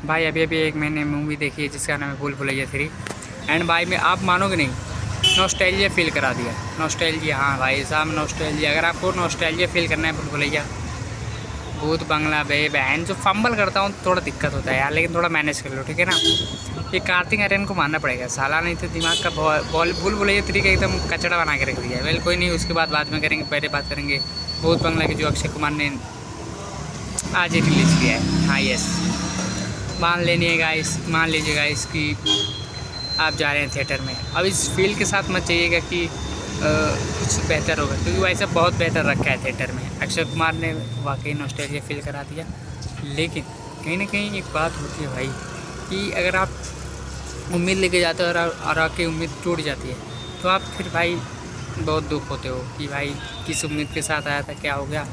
भाई अभी अभी एक मैंने मूवी देखी है जिसका नाम है भूल भुलैया 3। एंड भाई मैं आप मानोगे नहीं, नॉस्टैल्जिया फील करा दिया। नॉस्टैल्जिया, हाँ भाई साहब नॉस्टैल्जिया। अगर आपको नॉस्टैल्जिया फील करना है भूल भुलैया, भूत बंगला बे बहन जो फंबल करता हूँ थोड़ा दिक्कत होता है यार, लेकिन थोड़ा मैनेज कर लो ठीक है ना। ये कार्तिक आर्यन को मानना पड़ेगा साला, नहीं तो दिमाग का बॉल भूल भुलैया 3 का एकदम कचड़ा बना के रख दिया है। वेल कोई नहीं, उसके बाद में करेंगे, पहले बात करेंगे भूत बंगला की जो अक्षय कुमार ने आज ही रिलीज़ किया है। हाँ यस, मान लीजिएगा गाइस कि आप जा रहे हैं थिएटर में। अब इस फील के साथ मत जाइएगा कि कुछ बेहतर होगा, क्योंकि वैसे बहुत बेहतर रखा है थिएटर में। अक्षय कुमार ने वाकई नॉस्टैल्जिया फील करा दिया। लेकिन कहीं ना कहीं एक बात होती है भाई कि अगर आप उम्मीद लेके जाते हो और आपकी उम्मीद टूट जाती है तो आप फिर भाई बहुत दुख होते हो कि भाई किस उम्मीद के साथ आया था, क्या हो गया।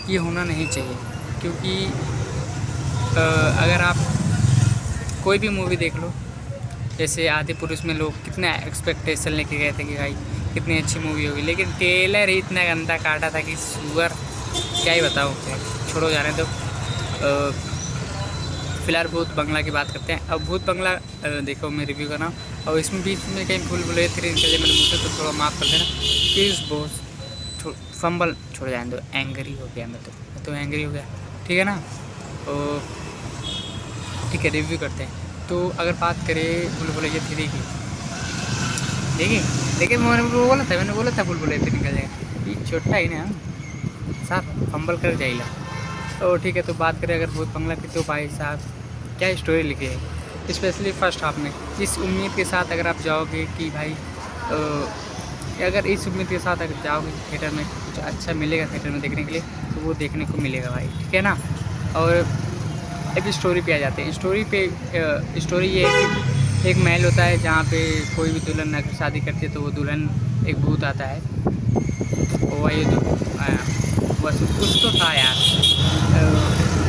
ये होना नहीं चाहिए, क्योंकि अगर आप कोई भी मूवी देख लो, जैसे आदि पुरुष में लोग कितना एक्सपेक्टेशन लेके गए थे कि भाई कितनी अच्छी मूवी होगी, लेकिन ट्रेलर ही इतना गंदा काटा था कि सुअर क्या ही बताऊँ। छोड़ो जाने दो। फिलहाल भूत बंगला की बात करते हैं। अब भूत बंगला देखो मैं रिव्यू कर रहा हूँ, और इसमें बीच में कहीं भूल भुलैया 3 निकल जाए मेरे मुँह से तो थोड़ा माफ़ कर देना प्लीज़ बॉस। फंबल छोड़ जाने दो, एंग्री हो गया मैं तो एंग्री हो गया ठीक है ना। तो ठीक है रिव्यू करते हैं। तो अगर बात करें भूल भुलैया 3 की, देखिए मैंने बोला था भूल भुलैया 3 निकल जाएगा, ये छोटा ही ना साहब फंबल कर जाएगा। तो ठीक है, तो बात करें अगर भूत बंगला की, तो भाई साहब क्या स्टोरी लिखी है, स्पेशली फर्स्ट हाफ में। इस उम्मीद के साथ अगर आप जाओगे कि भाई अगर इस उम्मीद के साथ अगर जाओगे थिएटर में कुछ अच्छा मिलेगा थिएटर में देखने के लिए, तो वो देखने को मिलेगा भाई ठीक है ना। और अब स्टोरी पे आ जाते हैं। स्टोरी ये है कि एक महल होता है जहाँ पे कोई भी दुल्हन अगर शादी करती है तो वो दुल्हन, एक भूत आता है, वो ये वसु कुछ तो था यार,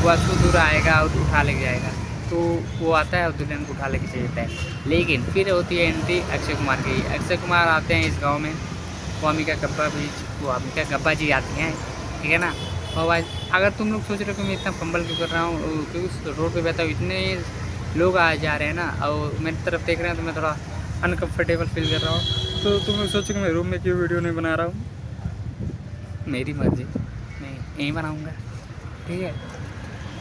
वसु दूर आएगा और उठा लेके जाएगा, तो वो आता है और दुल्हन को उठा लेके चले जाता है। लेकिन फिर होती है एंट्री अक्षय कुमार की। अक्षय कुमार आते हैं इस गांव में, वामिका गब्बा जी आती हैं ठीक है ना। और भाई अगर तुम लोग सोच रहे हो कि मैं इतना फंबल क्यों कर रहा हूँ, क्योंकि उस रोड पे बहता हूँ, इतने लोग आ जा रहे हैं ना और मेरी तरफ देख रहे हैं, तो मैं थोड़ा अनकम्फर्टेबल फील कर रहा हूँ। तो तुम लोग सोचो कि मैं रूम में क्यों वीडियो नहीं बना रहा हूँ, मेरी मर्ज़ी, मैं यहीं बनाऊँगा ठीक है।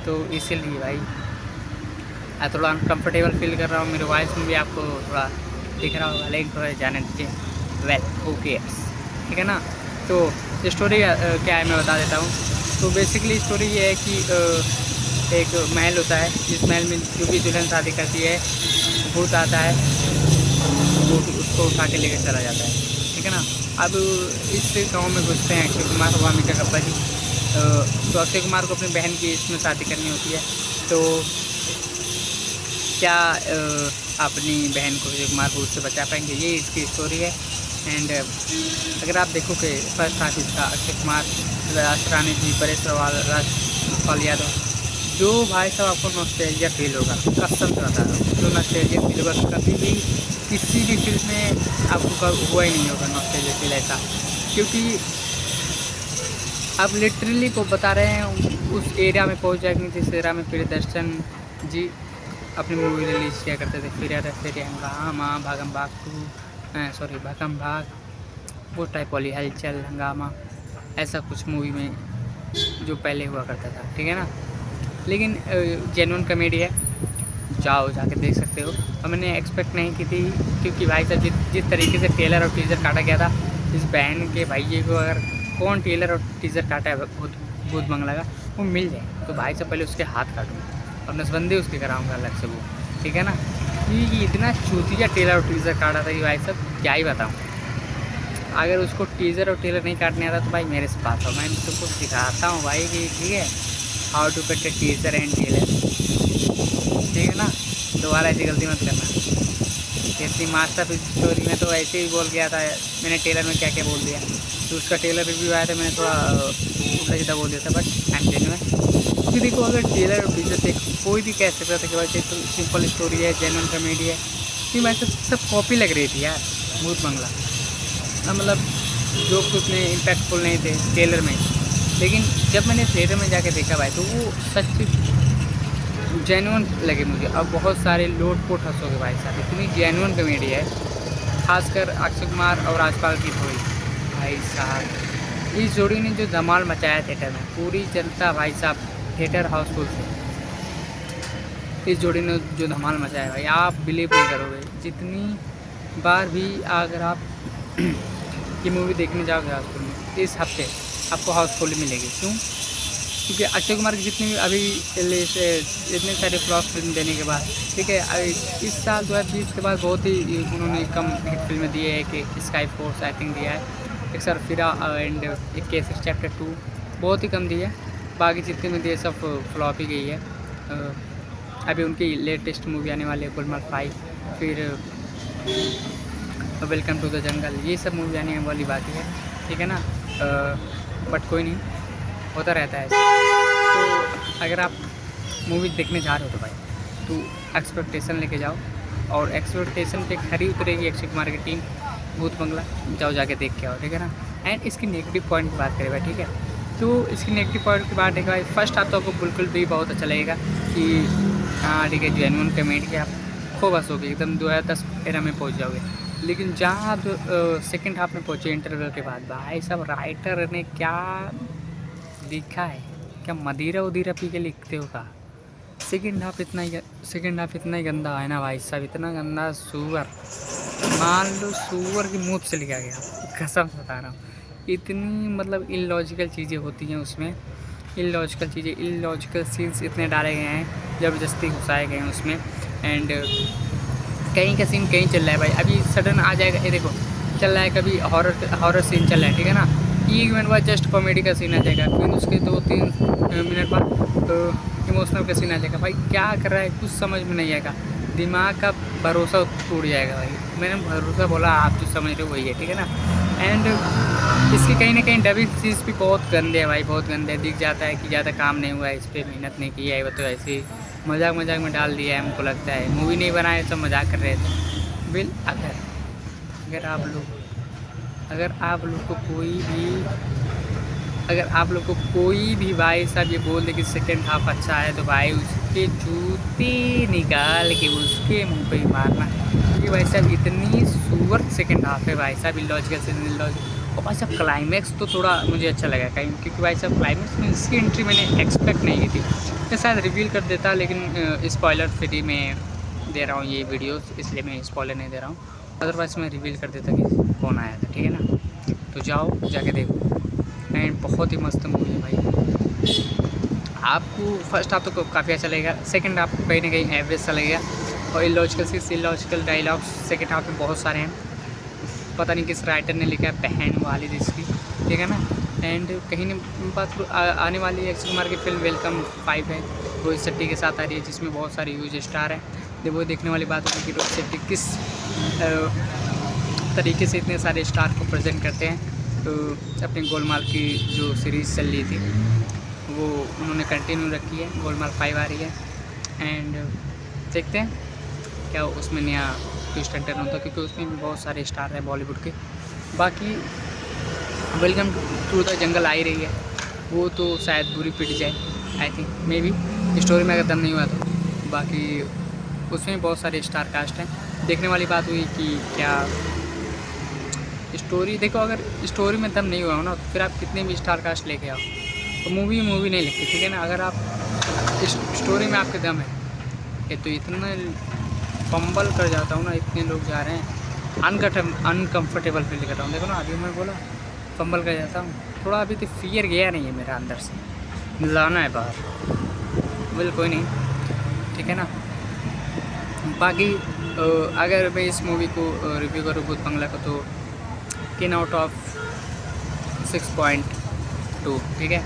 तो इसीलिए भाई थोड़ा अनकम्फर्टेबल फील कर रहा हूँ, मेरे वॉइस में भी आपको थोड़ा दिख रहा होगा, लेकिन थोड़ा जाने दीजिए। वेल ओके ठीक है ना। तो स्टोरी क्या है मैं बता देता हूँ। तो बेसिकली स्टोरी ये है कि एक महल होता है, जिस महल में जो भी दुल्हन शादी करती है भूत आता है, वो उसको उठा के लेकर चला जाता है ठीक है ना। अब इस गांव में घुसते हैं अक्षय कुमार और वामिका गब्बा जी। तो अक्षय कुमार को अपनी बहन की इसमें शादी करनी होती है, तो क्या अपनी बहन को अक्षय कुमार भूत से बचा पाएंगे, ये इसकी स्टोरी है। एंड अगर आप देखो कि फर्स्ट हाफ इसका अक्षय कुमार, रानी जी, परेश राजपाल यादव, जो भाई साहब आपको नॉस्टैल्जिया फील होगा, कसम से बता रहा हूँ, जो नॉस्टैल्जिया फील होगा कभी भी किसी भी फिल्म में आपको हुआ ही नहीं होगा नॉस्टैल्जिया फील ऐसा। क्योंकि आप लिटरली को बता रहे हैं उस एरिया में पहुँच जाएंगे जिस एरिया में प्रियदर्शन जी अपनी मूवी रिलीज़ किया करते थे। फिर हंगामा, भागम भाग 2, सॉरी भागम भाग, वो टाइप वाली हलचल, हंगामा, ऐसा कुछ मूवी में जो पहले हुआ करता था ठीक है ना। लेकिन जेन्युइन कॉमेडी है, जाओ जाके देख सकते हो। और मैंने एक्सपेक्ट नहीं की थी, क्योंकि भाई साहब जिस तरीके से ट्रेलर और टीज़र काटा गया था, इस बहन के भाई को अगर कौन ट्रेलर और टीज़र काटा है भूत बंगला का, वो मिल जाए तो भाई साहब पहले उसके हाथ काटूँगा और नसबंदी उसके कराऊँगा अलग से, वो ठीक है ना। क्योंकि इतना चूतिया ट्रेलर और टीज़र काटा था कि भाई साहब क्या ही बताऊँ। अगर उसको टीज़र और ट्रेलर नहीं काटने आता तो भाई मेरे से बात हो, मैं तुमको सिखाता हूँ भाई कि ठीक है how to cut a teaser and trailer ठीक है ना। दोबारा ऐसी गलती मत करना। जैसी मास्टर स्टोरी में तो ऐसे ही बोल गया था, मैंने ट्रेलर में क्या क्या बोल दिया, तो उसका ट्रेलर रिव्यू आया था, मैंने थोड़ा उल्टा सीधा बोल दिया था, बट आई एम जेन्युइन। क्योंकि देखो अगर ट्रेलर और टीज़र देख कोई भी कह सकता था कि भाई तो सिंपल स्टोरी है, जेन्युइन कॉमेडी है, कि भाई सब कॉपी लग रही थी यार भूत बंगला, मतलब जो कुछ में इम्पैक्टफुल नहीं थे ट्रेलर में। लेकिन जब मैंने थिएटर में जाके देखा भाई, तो वो सच जेन्युइन लगे मुझे। अब बहुत सारे लोट-पोट हँसोगे भाई साहब, इतनी जेन्युइन कॉमेडी है, खासकर अक्षय कुमार और राजपाल की जोड़ी। भाई साहब इस जोड़ी ने जो धमाल मचाया थिएटर में, पूरी जनता भाई साहब थिएटर हाउसफुल थे। इस जोड़ी ने जो धमाल मचाया भाई, आप बिलीव नहीं करोगे। जितनी बार भी अगर आप ये मूवी देखने जाओगे हाउसफुल में, इस हफ्ते आपको हाउसफुल मिलेगी। क्यों? क्योंकि अक्षय कुमार की जितनी अभी इतने सारे फ्लॉप फिल्म देने के बाद, ठीक है, इस साल 2020 के बाद बहुत ही उन्होंने कम हिट फिल्में दी है। कि स्काई फोर्स आई थिंक दिया है, एक सरफिरा एंड एक केसरी चैप्टर 2 बहुत ही कम दी है। बाकी जितनी में दिए सब फ्लॉप ही गई है। अभी उनकी लेटेस्ट मूवी आने वाली है गुलमाल 5, फिर वेलकम टू द जंगल, ये सब मूवी आने वाली बाकी है, ठीक है ना। बट कोई नहीं, होता रहता है। तो अगर आप मूवी देखने जा रहे हो तो भाई तो एक्सपेक्टेशन लेके जाओ, और एक्सपेक्टेशन पे खरी उतरेगी अक्षय कुमार की टीम। भूत बंगला जाओ, जाके देख के आओ, ठीक है ना। एंड इसकी नेगेटिव पॉइंट की बात करें भाई, ठीक है, तो इसकी नेगेटिव पॉइंट की बात है भाई, फर्स्ट हाफ तो आपको बिल्कुल भी बहुत अच्छा लगेगा कि हाँ ठीक है, जेन्युइन कॉमेडी आप खूब हंसोगे, एकदम 2010 एरा में पहुँच जाओगे। लेकिन जहाँ आप सेकेंड हाफ में पहुँचे इंटरवल के बाद, भाई साहब राइटर ने क्या लिखा है, क्या मदिरा उदीरा पी के लिखते हो का। सेकेंड हाफ इतना ही गंदा है ना भाई साहब, इतना गंदा सुअर, मान लो सुअर की मूँछ से लिखा गया, कसम से बता रहा हूँ। इतनी मतलब इलॉजिकल चीज़ें होती हैं उसमें, इलॉजिकल सीन्स इतने डाले गए हैं, ज़बरदस्ती घुसाए गए हैं उसमें। एंड कहीं का सीन कहीं चल रहा है भाई, अभी सडन आ जाएगा, ये देखो चल रहा है, कभी हॉरर सीन चल रहा है, ठीक है ना, 1 मिनट बाद जस्ट कॉमेडी का सीन आ जाएगा, फिर उसके 2-3 मिनट बाद इमोशनल का सीन आ जाएगा। भाई क्या कर रहा है कुछ समझ में नहीं आएगा, दिमाग का भरोसा टूट जाएगा भाई। मैंने भरोसा बोला, आप जो समझ रहे हो वही है, ठीक है ना। एंड इसकी कहीं ना कहीं डबिंग चीज़ भी बहुत गंदे है भाई, बहुत गंदे, दिख जाता है कि ज़्यादा काम नहीं हुआ है, इस पर मेहनत नहीं की है, वो तो ऐसे ही मजाक में डाल दिया है। हमको लगता है मूवी नहीं बनाए तो मजाक कर रहे थे। अगर आप लोग को कोई भी भाई साहब ये बोल दे कि सेकेंड हाफ अच्छा है, तो भाई उसके जूते निकाल के उसके मुंह पे ही मारना, क्योंकि भाई साहब इतनी सुअर सेकेंड हाफ है भाई साहब, इलॉजिकल। और भाई साहब क्लाइमैक्स तो थोड़ा मुझे अच्छा लगा कहीं, क्योंकि भाई साहब क्लाइमैक्स में इसकी एंट्री मैंने एक्सपेक्ट नहीं की थी। मैं शायद रिवील कर देता, लेकिन स्पॉइलर फ्री में दे रहा हूँ ये वीडियोस, इसलिए मैं स्पॉइलर नहीं दे रहा हूँ, अदरवाइज़ मैं रिवील कर देता कि कौन आया था, ठीक है ना। तो जाओ जाके देखो, एंड बहुत ही मस्त मूवी है भाई। आपको फर्स्ट हाफ तो काफ़ी अच्छा लगेगा, सेकंड हाफ को कहीं ना कहीं एवरेज सा लगेगा, और इलॉजिकल डायलॉग्स सेकंड हाफ में बहुत सारे हैं। पता नहीं किस राइटर ने लिखा है, बहन वाली जिसकी, ठीक है ना। एंड कहीं ने बात आने वाली अक्षय कुमार की फिल्म वेलकम 5 है, रोहित शेट्टी के साथ आ रही है, जिसमें बहुत सारे ह्यूज स्टार हैं। जब वो देखने वाली बात होगी कि रोहित शेट्टी किस तरीके से इतने सारे स्टार को प्रेजेंट करते हैं। तो अपनी गोलमाल की जो सीरीज़ चल रही थी वो उन्होंने कंटिन्यू रखी है, गोलमाल 5 आ रही है। एंड देखते हैं क्या उसमें नया ट्विस्ट एंड टर्न होता है, क्योंकि उसमें भी बहुत सारे स्टार हैं बॉलीवुड के। बाकी वेलकम टू द जंगल आ ही रही है, वो तो शायद बुरी पिट जाए, I think may be story में अगर दम नहीं हुआ तो। बाकी उसमें बहुत सारे स्टार कास्ट हैं। देखने वाली बात हुई कि क्या स्टोरी, देखो अगर स्टोरी में दम नहीं हुआ हो ना, तो फिर आप कितने भी स्टार कास्ट लेके आओ तो मूवी नहीं लगती, ठीक है ना। अगर आप इस स्टोरी में आपके दम है, ये तो इतना फंबल कर जाता हूँ ना, इतने लोग जा रहे हैं, अनकम्फर्टेबल फील कर रहा हूँ। देखो ना, अभी मैं बोला फंबल कर जाता हूँ, थोड़ा अभी तो फियर गया नहीं है मेरा अंदर से, लाना है बाहर। वेल कोई नहीं, ठीक है ना। बाकी अगर मैं इस मूवी को रिव्यू करूँ भूत बंगला को, तो 10 आउट ऑफ 6.2, ठीक है।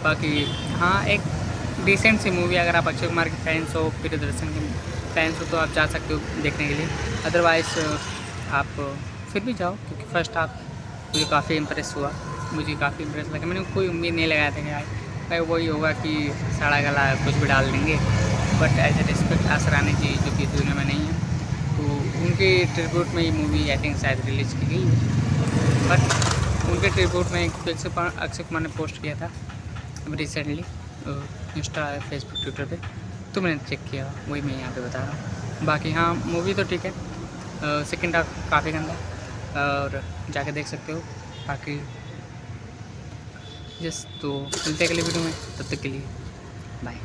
बाकी हाँ, एक डिसेंट सी मूवी, अगर आप अक्षय कुमार के फैंस हो, प्रियदर्शन के फैंस हो, तो आप जा सकते हो देखने के लिए। अदरवाइज़ आप फिर भी जाओ, क्योंकि फर्स्ट हाफ मुझे काफ़ी इम्प्रेस हुआ, मुझे काफ़ी इम्प्रेस लगा। मैंने कोई उम्मीद नहीं लगाया था कि भाई वही होगा कि सड़ा गला कुछ भी डाल देंगे, but as a respect Asrani ji जो कि दुनिया में नहीं है, तो उनके ट्रिब्यूट में ये मूवी आई थिंक शायद रिलीज़ की गई है। बट उनके ट्रिब्यूट में अक्षय कुमार ने पोस्ट किया था रिसेंटली इंस्टा, फेसबुक, ट्विटर पे, तो मैंने चेक किया, वही मैं यहाँ पे बता रहा हूँ। बाकी हाँ मूवी तो ठीक है, सेकंड हाफ काफ़ी गंदा है और जाके देख सकते हो। बाकी जस्ट तो मिलते हैं अगले वीडियो में, तब तक के लिए बाय।